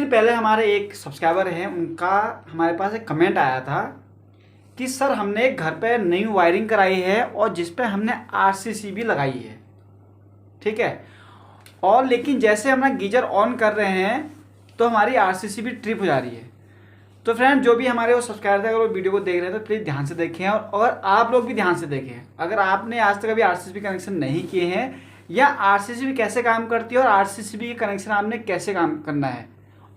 दिन पहले हमारे एक सब्सक्राइबर हैं, उनका हमारे पास एक कमेंट आया था कि सर हमने एक घर पे नई वायरिंग कराई है और जिस पे हमने आरसीसी भी लगाई है, ठीक है, और लेकिन जैसे हम ना गीजर ऑन कर रहे हैं तो हमारी आरसीसी भी ट्रिप हो जा रही है। तो फ्रेंड, जो भी हमारे वो सब्सक्राइबर थे, अगर वो वीडियो को देख रहे हैं तो प्लीज़ ध्यान से देखें, और अगर आप लोग भी ध्यान से देखें, अगर आपने आज तक अभी आरसीसी कनेक्शन नहीं किए हैं या आरसीसी कैसे काम करती है और आरसीसी के कनेक्शन आपने कैसे काम करना है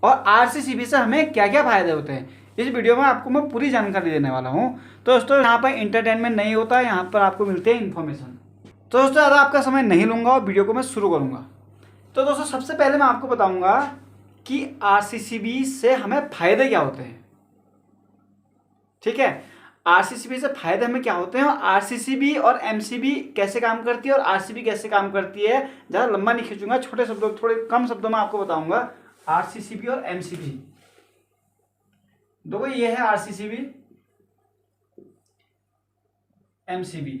और आरसीसी से हमें क्या क्या फ़ायदे होते हैं, इस वीडियो में आपको मैं पूरी जानकारी देने वाला हूँ। तो दोस्तों, यहाँ पर इंटरटेनमेंट नहीं होता है, यहाँ पर आपको मिलते हैं इन्फॉर्मेशन। तो दोस्तों, ज़्यादा आपका समय नहीं लूँगा और वीडियो को मैं शुरू करूँगा। तो दोस्तों, सबसे पहले मैं आपको बताऊँगा कि आरसीसी से हमें फ़ायदे क्या होते हैं, ठीक है। आरसीसी से फायदे हमें क्या होते हैं और आरसीसी और एमसीबी कैसे काम करती है और आरसीबी कैसे काम करती है, ज़्यादा लंबा नहीं खींचूंगा, छोटे शब्दों, थोड़े कम शब्दों में आपको बताऊंगा। आरसीसी और एमसीबी, देखो ये है आरसीसी, एमसीबी,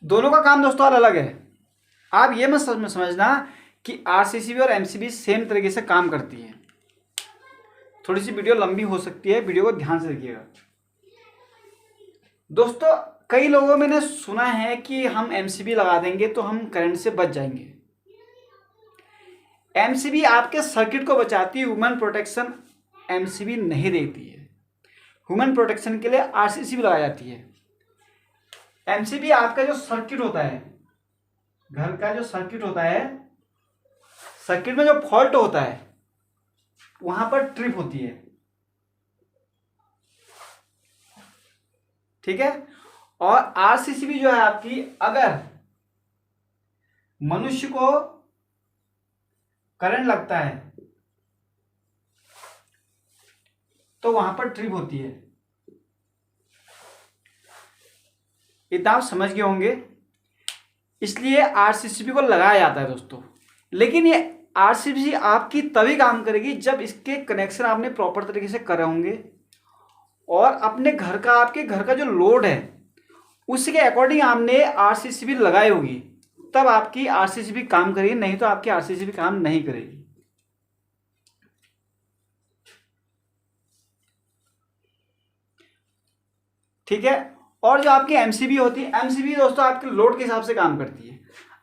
दोनों का काम दोस्तों अलग है। आप ये मत समझना कि आरसीसी और एमसीबी सेम तरीके से काम करती है। थोड़ी सी वीडियो लंबी हो सकती है, वीडियो को ध्यान से देखिएगा। दोस्तों, कई लोगों मैंने सुना है कि हम एमसीबी लगा देंगे तो हम करंट से बच जाएंगे। एमसीबी आपके सर्किट को बचाती है, ह्यूमन प्रोटेक्शन एमसीबी नहीं देती है। ह्यूमन प्रोटेक्शन के लिए आरसीसी भी लगाई जाती है। एमसीबी आपका जो सर्किट होता है, घर का जो सर्किट होता है, सर्किट में जो फॉल्ट होता है वहां पर ट्रिप होती है, ठीक है। और आरसीसी भी जो है आपकी, अगर मनुष्य को करंट लगता है तो वहां पर ट्रिप होती है। इतना आप समझ गए होंगे, इसलिए आरसीसी को लगाया जाता है दोस्तों। लेकिन ये आरसीसी आपकी तभी काम करेगी जब इसके कनेक्शन आपने प्रॉपर तरीके से करे होंगे और अपने घर का, आपके घर का जो लोड है उसके अकॉर्डिंग आपने आरसीसी लगाई होगी, तब आपकी आरसीसी काम करेगी, नहीं तो आपकी आरसीसी काम नहीं करेगी, ठीक है। और जो आपकी एमसीबी होती है, एमसीबी दोस्तों आपके लोड के हिसाब से काम करती है।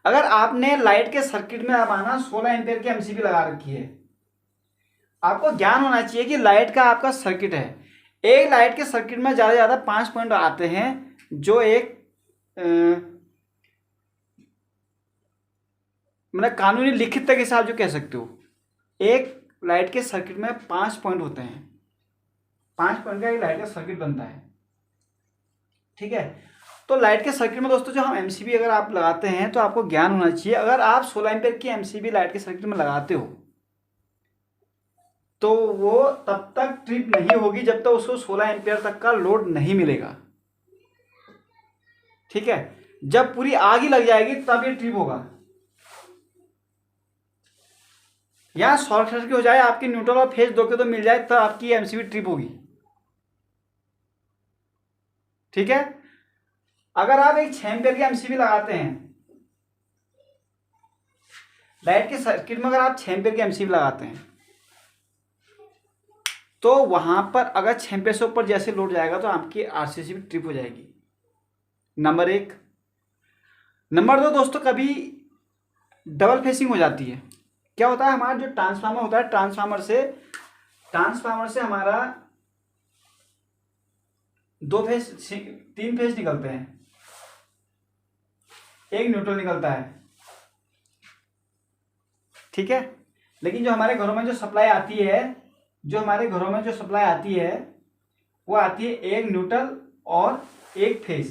अगर आपने लाइट के सर्किट में अब आना 16 एम्पियर की एमसीबी लगा रखी है, आपको ज्ञान होना चाहिए कि लाइट का आपका सर्किट है, एक लाइट के सर्किट में ज़्यादा से ज़्यादा 5 पॉइंट आते हैं, जो एक मतलब कानूनी लिखित तक हिसाब जो कह सकते हो, एक लाइट के सर्किट में 5 पॉइंट होते हैं, 5 पॉइंट का एक लाइट का सर्किट बनता है, ठीक है। तो लाइट के सर्किट में दोस्तों जो हम एमसीबी अगर आप लगाते हैं तो आपको ज्ञान होना चाहिए, अगर आप 16 एम्पियर की एमसीबी लाइट के सर्किट में लगाते हो तो वो तब तक ट्रिप नहीं होगी जब तक उसको 16 एम्पियर तक का लोड नहीं मिलेगा, ठीक है। जब पूरी आग ही लग जाएगी तब ये ट्रिप होगा, या शॉर्ट सर्किट हो जाए, आपकी न्यूट्रल और फेज दो के तो मिल जाए, तब आपकी एमसीबी ट्रिप होगी, ठीक है। अगर आप एक 6 एम्पियर की एमसीबी लगाते हैं लाइट के सर्किट में, अगर आप 6 एम्पियर की एमसीबी लगाते हैं तो वहां पर अगर 6 एम्पियर से ऊपर जैसे लोड जाएगा तो आपकी आरसीसी भी ट्रिप हो जाएगी, नंबर एक। नंबर दो दोस्तों, कभी डबल फेसिंग हो जाती है। क्या होता है, हमारा जो ट्रांसफार्मर होता है, ट्रांसफार्मर से हमारा 2 फेज 3 फेज निकलते हैं, एक न्यूट्रल निकलता है, ठीक है। लेकिन जो हमारे घरों में जो सप्लाई आती है, वो आती है एक न्यूट्रल और एक फेज।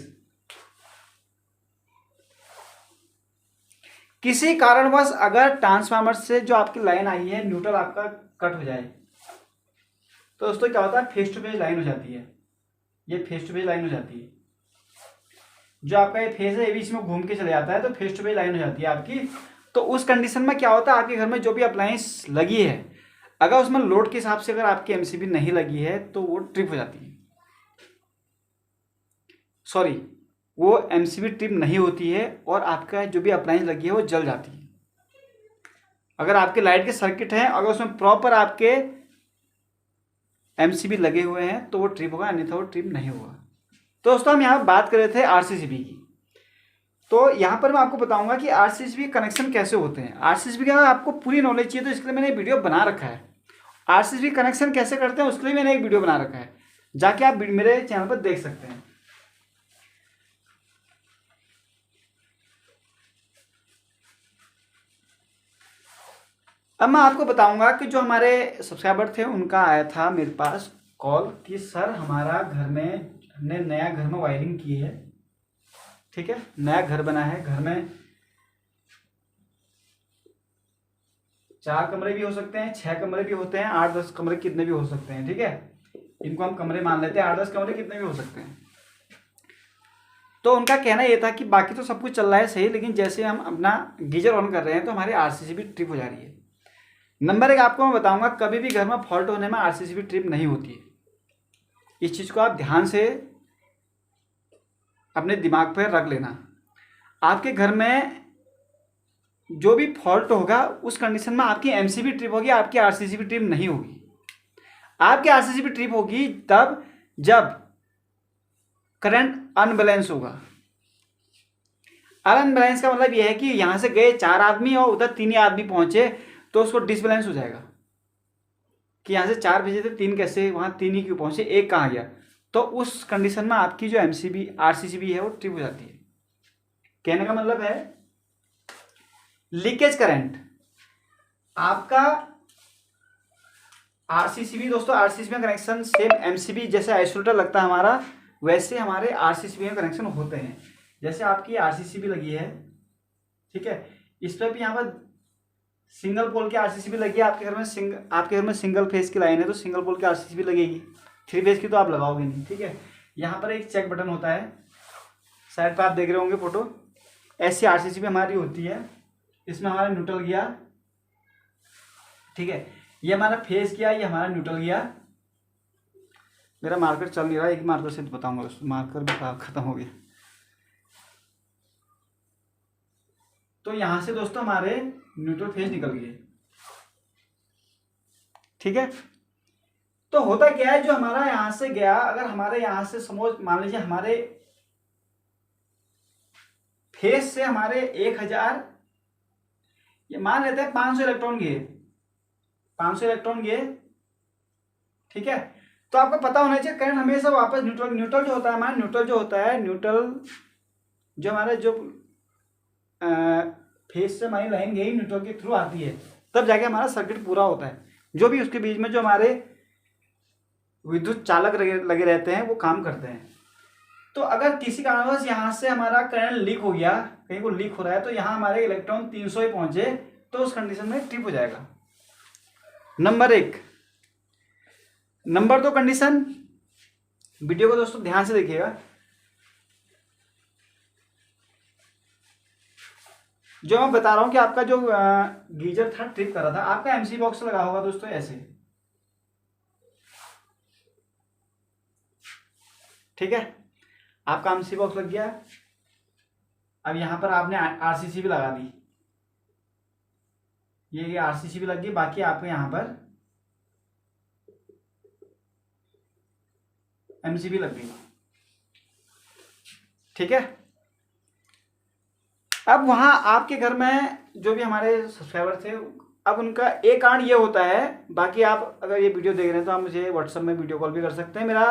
किसी कारणवश अगर ट्रांसफार्मर से जो आपकी लाइन आई है, न्यूट्रल आपका कट हो जाए तो दोस्तों क्या होता है, फेस टू फेस लाइन हो जाती है, ये फेस टू फेस लाइन हो जाती है। जो आपका ये फेस है ये बीच में घूम के चले जाता है, तो फेस टू फेस लाइन हो जाती है आपकी। तो उस कंडीशन में क्या होता है, आपके घर में जो भी अप्लायंस लगी है, अगर उसमें लोड के हिसाब से अगर आपकी एमसीबी नहीं लगी है तो वो ट्रिप हो जाती है, सॉरी, वो एमसीबी ट्रिप नहीं होती है और आपका जो भी अप्लायंस लगी है वो जल जाती है, अगर आपके लाइट के सर्किट हैं, अगर उसमें प्रॉपर आपके एमसीबी लगे हुए हैं तो वो ट्रिप होगा, अन्यथा वो ट्रिप नहीं होगा। तो दोस्तों हम यहाँ बात कर रहे थे आरसीसीबी की। तो यहाँ पर मैं आपको बताऊंगा कि आरसीसीबी कनेक्शन कैसे होते हैं। आरसीसीबी का आपको पूरी नॉलेज चाहिए तो इसके लिए मैंने एक वीडियो बना रखा है। आरसीसीबी कनेक्शन कैसे करते हैं उसके लिए मैंने एक वीडियो बना रखा है, जाके आप मेरे चैनल पर देख सकते हैं। अब मैं आपको बताऊंगा कि जो हमारे सब्सक्राइबर थे उनका आया था मेरे पास कॉल कि सर हमारा घर में, हमने नया घर में वायरिंग की है, ठीक है, नया घर बना है, घर में 4 कमरे भी हो सकते हैं, 6 कमरे भी होते हैं, 8-10 कमरे कितने भी हो सकते हैं, ठीक है, इनको हम कमरे मान लेते हैं, 8-10 कमरे कितने भी हो सकते हैं। तो उनका कहना ये था कि बाकी तो सब कुछ चल रहा है सही, लेकिन जैसे हम अपना गीजर ऑन कर रहे हैं तो हमारी आरसीसीबी ट्रिप हो जा रही है। नंबर 1 आपको मैं बताऊंगा, कभी भी घर में फॉल्ट होने में आरसीसीबी ट्रिप नहीं होती है। इस चीज़ को आप ध्यान से अपने दिमाग पर रख लेना। आपके घर में जो भी फॉल्ट होगा उस कंडीशन में आपकी एमसीबी ट्रिप होगी, आपकी आरसीसीबी ट्रिप नहीं होगी। आपकी आरसीसीबी ट्रिप होगी तब जब करंट अनबैलेंस होगा। अनबैलेंस का मतलब यह है कि यहां से गए 4 आदमी और उधर 3 ही आदमी पहुंचे तो उसको डिसबैलेंस हो जाएगा कि यहां से 4 भेजे थे 3 कैसे, वहां 3 ही क्यों पहुंचे, 1 कहां गया। तो उस कंडीशन में आपकी जो एमसीबी आरसीसीबी है वो ट्रिप हो जाती है। कहने का मतलब है लीकेज करंट आपका आरसीसीबी, दोस्तों आरसीसीबी में कनेक्शन सेम एमसीबी जैसे आइसोलेटर लगता है हमारा, वैसे हमारे आरसीसीबी में कनेक्शन होते हैं। जैसे आपकी आरसीसीबी लगी है, ठीक है, इस पर भी यहाँ पर सिंगल पोल की आरसीसीबी लगी है। आपके घर में सिंगल फेज की लाइन है तो सिंगल पोल की आरसीसीबी लगेगी, 3 फेज की तो आप लगाओगे नहीं, ठीक है। यहाँ पर एक चेक बटन होता है, साइड पर आप देख रहे होंगे फोटो, ऐसी आरसीसीबी हमारी होती है। इसमें हमारा न्यूट्रल गया, ठीक है, ये हमारा फेस किया, ये हमारा न्यूट्रल गया। मेरा मार्कर चल नहीं रहा, एक मार्कर से बताऊंगा, उस मार्कर भी खत्म हो गया। तो यहां से दोस्तों हमारे न्यूट्रल फेज निकल गए, ठीक है। तो होता क्या है, जो हमारा यहां से गया, अगर हमारे यहां से समझ मान लीजिए हमारे फेस से हमारे 1000, ये मान लेते हैं 500 इलेक्ट्रॉन गए, 500 इलेक्ट्रॉन गए, ठीक है। तो आपको पता होना चाहिए करंट हमेशा वापस न्यूट्रल जो होता है हमारा, न्यूट्रल जो होता है, न्यूट्रल जो हमारे जो फेस से हमारी लाइन गई न्यूट्रल के थ्रू आती है, तब जाके हमारा सर्किट पूरा होता है। जो भी उसके बीच में जो हमारे विद्युत चालक लगे रहते हैं वो काम करते हैं। तो अगर किसी कारणवश यहाँ से हमारा करंट लीक हो गया, कहीं को लीक हो रहा है, तो यहाँ हमारे इलेक्ट्रॉन 300 ही पहुंचे तो उस कंडीशन में ट्रिप हो जाएगा। नंबर 1। नंबर 2 कंडीशन, वीडियो को दोस्तों ध्यान से देखिएगा। जो मैं बता रहा हूं कि आपका जो गीजर था ट्रिप कर रहा था, आपका एमसी बॉक्स लगा होगा दोस्तों ऐसे, ठीक है, आपका एमसी बॉक्स लग गया। अब यहां पर आपने आरसीसी भी लगा दी, ये आरसीसी भी लग गई, बाकी आपको यहां पर एमसीबी लग गई, ठीक है। अब वहां आपके घर में जो भी हमारे सब्सक्राइबर थे, अब उनका एक कारण ये होता है, बाकी आप अगर ये वीडियो देख रहे हैं तो आप मुझे व्हाट्सएप में वीडियो कॉल भी कर सकते हैं। मेरा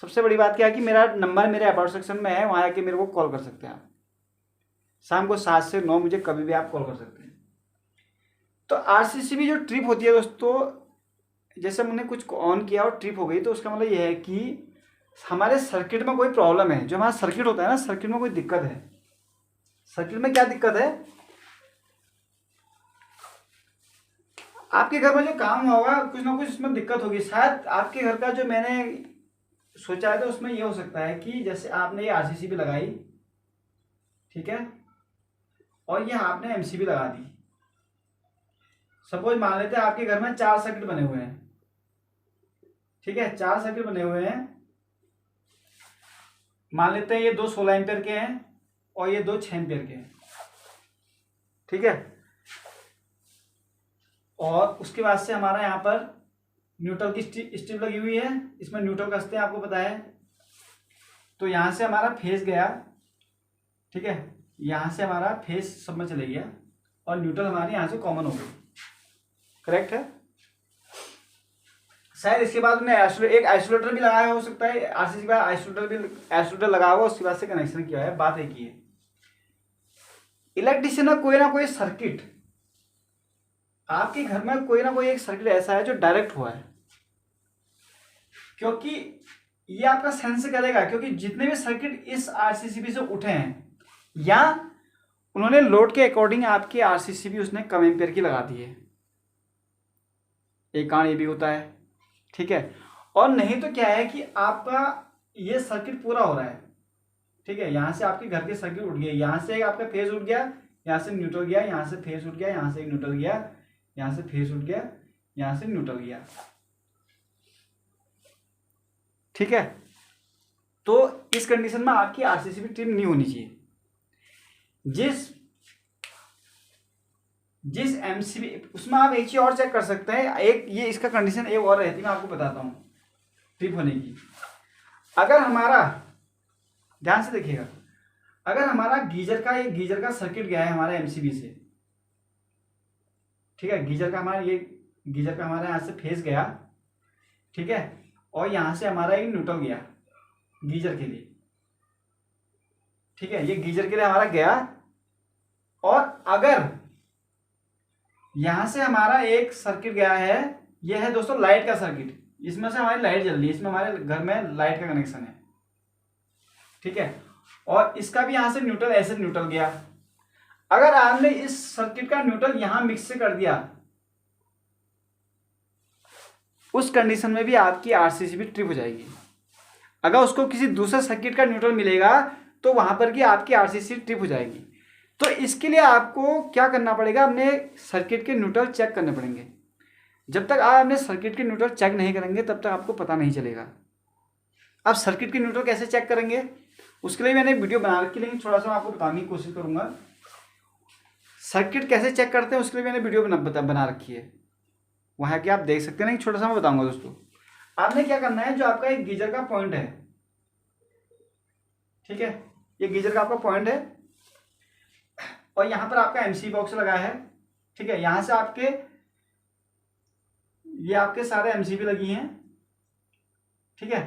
सबसे बड़ी बात क्या है कि मेरा नंबर मेरे अबाउट सेक्शन में है, वहां आके मेरे को कॉल कर सकते हैं आप, शाम को 7 से 9 मुझे कभी भी आप कॉल कर सकते हैं। तो आरसीसीबी जो ट्रिप होती है दोस्तों, जैसे मैंने कुछ ऑन किया और ट्रिप हो गई, तो उसका मतलब यह है कि हमारे सर्किट में कोई प्रॉब्लम है। जो हमारा सर्किट होता है ना, सर्किट में कोई दिक्कत है। सर्किट में क्या दिक्कत है, आपके घर में जो काम हुआ होगा कुछ ना कुछ इसमें दिक्कत होगी। शायद आपके घर का जो मैंने सोचा है तो उसमें ये हो सकता है कि जैसे आपने ये आरसीसीबी लगाई, ठीक है, और ये आपने एमसीबी लगा दी। सपोज मान लेते हैं आपके घर में 4 सर्किट बने हुए हैं, ठीक है, 4 सर्किट बने हुए हैं। मान लेते हैं ये 2 16 एम्पियर के हैं और ये 2 6 एम्पियर के हैं, ठीक है। और उसके बाद से हमारा यहाँ पर न्यूट्रल की स्ट्रिप लगी हुई है, इसमें न्यूट्रल कसते हैं, आपको पता है। तो यहाँ से हमारा फेस गया, ठीक है, यहाँ से हमारा फेस सब में चले गया और न्यूट्रल हमारे यहाँ से कॉमन हो गई, करेक्ट है। शायद इसके बाद उन्हें एक आइसोलेटर भी लगाया हो सकता है, आरसीसी के बाद आइसोलेटर लगा हुआ, उसके बाद से कनेक्शन किया है, बात एक ही है। इलेक्ट्रिशियन में कोई ना कोई सर्किट, आपके घर में कोई ना कोई एक सर्किट ऐसा है जो डायरेक्ट हुआ है, क्योंकि ये आपका सेंस करेगा, क्योंकि जितने भी सर्किट इस आरसीसीबी से उठे हैं या उन्होंने लोड के अकॉर्डिंग आपकी आरसीसीबी उसने कम एम्पियर की लगा दी है, एक कारण ये भी होता है, ठीक है। और नहीं तो क्या है कि आपका ये सर्किट पूरा हो रहा है, ठीक है, यहाँ से आपके घर के सर्किट उठ गए, यहाँ से आपका फेज उठ गया, यहाँ से न्यूट्रल गया, यहाँ से फेज उठ गया, यहाँ से न्यूट्रल गया, यहाँ से फेज उठ गया, यहाँ से न्यूट्रल गया, ठीक है। तो इस कंडीशन में आपकी आरसीसीबी ट्रिप नहीं होनी चाहिए। जिस एमसीबी उसमें आप एक चीज और चेक कर सकते हैं, एक ये इसका कंडीशन एक और रहती है, मैं आपको बताता हूँ ट्रिप होने की। अगर हमारा, ध्यान से देखिएगा, अगर हमारा गीजर का सर्किट गया है हमारा एमसीबी से, ठीक है, गीजर का हमारा यहाँ से फेस गया, ठीक है, और यहाँ से हमारा एक न्यूट्रल गया गीजर के लिए, ठीक है, ये गीजर के लिए हमारा गया। और अगर यहां से हमारा एक सर्किट गया है, ये है दोस्तों लाइट का सर्किट, इसमें से हमारी लाइट जल रही है, इसमें हमारे घर में लाइट का कनेक्शन है, ठीक है, और इसका भी यहां से न्यूट्रल, ऐसे न्यूट्रल गया। अगर आपने इस सर्किट का न्यूट्रल यहां मिक्स से कर दिया, उस कंडीशन में भी आपकी आरसीसीबी ट्रिप हो जाएगी। अगर उसको किसी दूसरे सर्किट का न्यूट्रल मिलेगा तो वहां पर की आपकी आरसीसी ट्रिप हो जाएगी। तो इसके लिए आपको क्या करना पड़ेगा, अपने सर्किट के न्यूट्रल चेक करने पड़ेंगे। जब तक आप अपने सर्किट के न्यूट्रल चेक नहीं करेंगे तब तक आपको पता नहीं चलेगा। आप सर्किट के न्यूट्रल कैसे चेक करेंगे, उसके लिए मैंने वीडियो बना रखी, लेकिन थोड़ा सा मैं आपको बताने की कोशिश करूंगा। सर्किट कैसे चेक करते हैं उसके लिए मैंने वीडियो बना रखी है, वहाँ की आप देख सकते हैं, नहीं छोटा सा मैं बताऊंगा दोस्तों। आपने क्या करना है, जो आपका एक गीजर का पॉइंट है, ठीक है, ये गीजर का आपका पॉइंट है और यहाँ पर आपका एमसी बॉक्स लगा है, ठीक है, यहाँ से ये आपके सारे एमसीबी लगी हैं, ठीक है।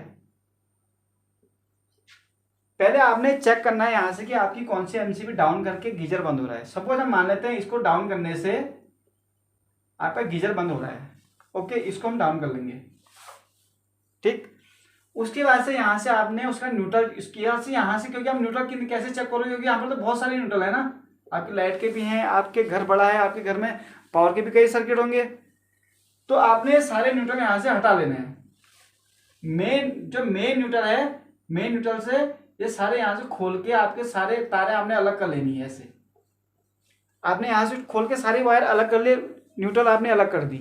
पहले आपने चेक करना है यहाँ से कि आपकी कौन सी एमसीबी डाउन करके गीजर बंद हो रहा है। सपोज हम मान लेते हैं इसको डाउन करने से आपका गीजर बंद हो रहा है, ओके, इसको हम डाउन कर लेंगे, ठीक। उसके बाद से यहाँ से आपने उसका न्यूट्रल, इसकी यहाँ से, क्योंकि हम न्यूट्रल कैसे चेक करोगे, क्योंकि यहाँ पर तो बहुत सारे न्यूट्रल है ना, आपकी लाइट के भी हैं, आपके घर बड़ा है, आपके घर में पावर के भी कई सर्किट होंगे, तो आपने सारे न्यूट्रल यहाँ से हटा लेने हैं। मेन न्यूट्रल है, मेन न्यूट्रल से ये सारे यहाँ से खोल के आपके सारे तारे आपने अलग कर लेनी है। ऐसे आपने यहाँ से खोल के सारी वायर अलग कर लिए, न्यूट्रल आपने अलग कर दी,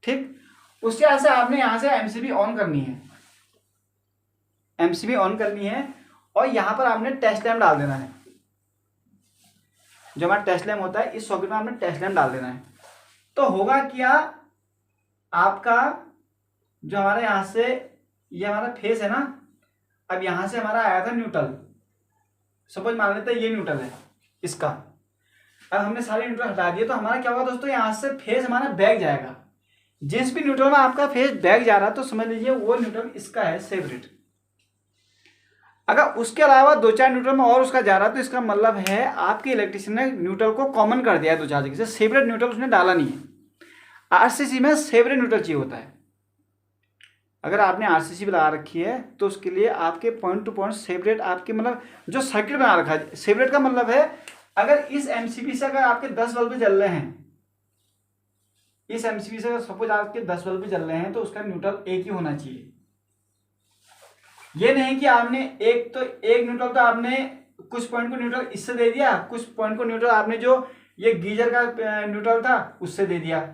ठीक। उसके बाद से आपने यहाँ से एमसीबी ऑन करनी है, एमसीबी ऑन करनी है और यहाँ पर आपने टेस्ट लैम्प डाल देना है। जो हमारा टेस्ट लैम्प होता है, इस सॉकेट में आपने टेस्ट लैम्प डाल देना है। तो होगा क्या, आपका जो हमारे यहाँ से ये हमारा फेस है ना, अब यहाँ से हमारा आया था न्यूट्रल, सपोज मान लेते हैं ये न्यूट्रल है इसका, अब हमने सारे न्यूट्रल हटा दिए, तो हमारा क्या होगा दोस्तों, यहाँ से फेस हमारा बैक जाएगा। जिस भी न्यूट्रल में आपका फेस बैक जा रहा है तो समझ लीजिए वो न्यूट्रल इसका है सेपरेट। अगर उसके अलावा 2-4 न्यूट्रल में और उसका जा रहा है तो इसका मतलब है आपके इलेक्ट्रिशियन ने न्यूट्रल को कॉमन कर दिया है 2-4 जगह से, सेपरेट न्यूट्रल उसने डाला नहीं है। आरसीसी में सेपरेट न्यूट्रल चाहिए होता है। अगर आपने आरसीसी भी लगा रखी है तो उसके लिए आपके पॉइंट टू पॉइंट सेपरेट, आपके मतलब जो सर्किट बना रखा है, सेपरेट का मतलब है अगर इस एमसीबी से अगर आपके 10 बल्ब जल रहे हैं, इस एमसीबी से अगर सपोज आपके 10 बल्ब जल रहे हैं तो उसका न्यूट्रल एक ही होना चाहिए। ये नहीं कि आपने एक न्यूट्रल तो आपने कुछ पॉइंट को न्यूट्रल इससे दे दिया, कुछ पॉइंट को न्यूट्रल आपने जो ये गीजर का न्यूट्रल था उससे दे दिया।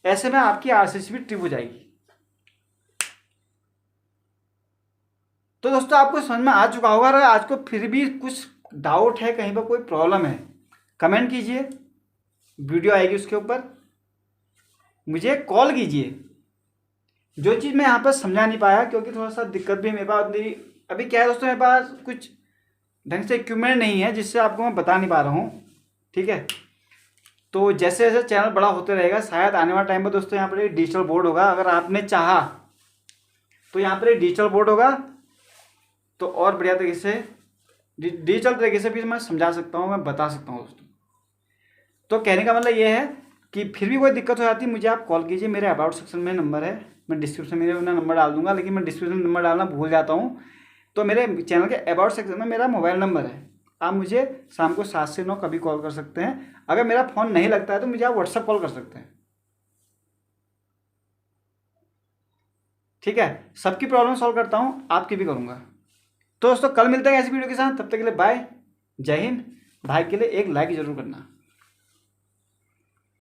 ऐसे में आपकी आरसीसी भी ट्रिप हो जाएगी। तो दोस्तों आपको समझ में आ चुका होगा। अगर आज को फिर भी कुछ डाउट है, कहीं पर कोई प्रॉब्लम है, कमेंट कीजिए, वीडियो आएगी उसके ऊपर, मुझे कॉल कीजिए। जो चीज़ मैं यहाँ पर समझा नहीं पाया, क्योंकि थोड़ा सा दिक्कत भी मेरे पास मेरी अभी क्या है दोस्तों, मेरे पास कुछ ढंग से इक्विपमेंट नहीं है जिससे आपको मैं बता नहीं पा रहा हूँ। ठीक है, तो जैसे जैसे चैनल बड़ा होते रहेगा, शायद आने वाले टाइम में दोस्तों यहाँ पर डिजिटल बोर्ड होगा। अगर आपने चाहा तो यहाँ पर डिजिटल बोर्ड होगा, तो और बढ़िया तरीके से डिजिटल तरीके से भी मैं समझा सकता हूँ, मैं बता सकता हूँ दोस्तों। तो कहने का मतलब ये है कि फिर भी कोई दिक्कत हो जाती है, मुझे आप कॉल कीजिए। मेरे अबाउट सेक्शन में नंबर है, मैं डिस्क्रिप्शन में अपना नंबर डाल दूंगा, लेकिन मैं डिस्क्रिप्शन में नंबर डालना भूल जाता हूँ। तो मेरे चैनल के अबाउट सेक्शन में मेरा मोबाइल नंबर है, आप मुझे शाम को 7 से 9 कभी कॉल कर सकते हैं। अगर मेरा फ़ोन नहीं लगता है तो मुझे आप व्हाट्सअप कॉल कर सकते हैं। ठीक है, सबकी प्रॉब्लम सॉल्व करता हूँ, आपकी भी करूँगा। तो दोस्तों कल मिलते हैं ऐसी वीडियो के साथ, तब तक के लिए बाय, जय हिंद। भाई के लिए एक लाइक जरूर करना।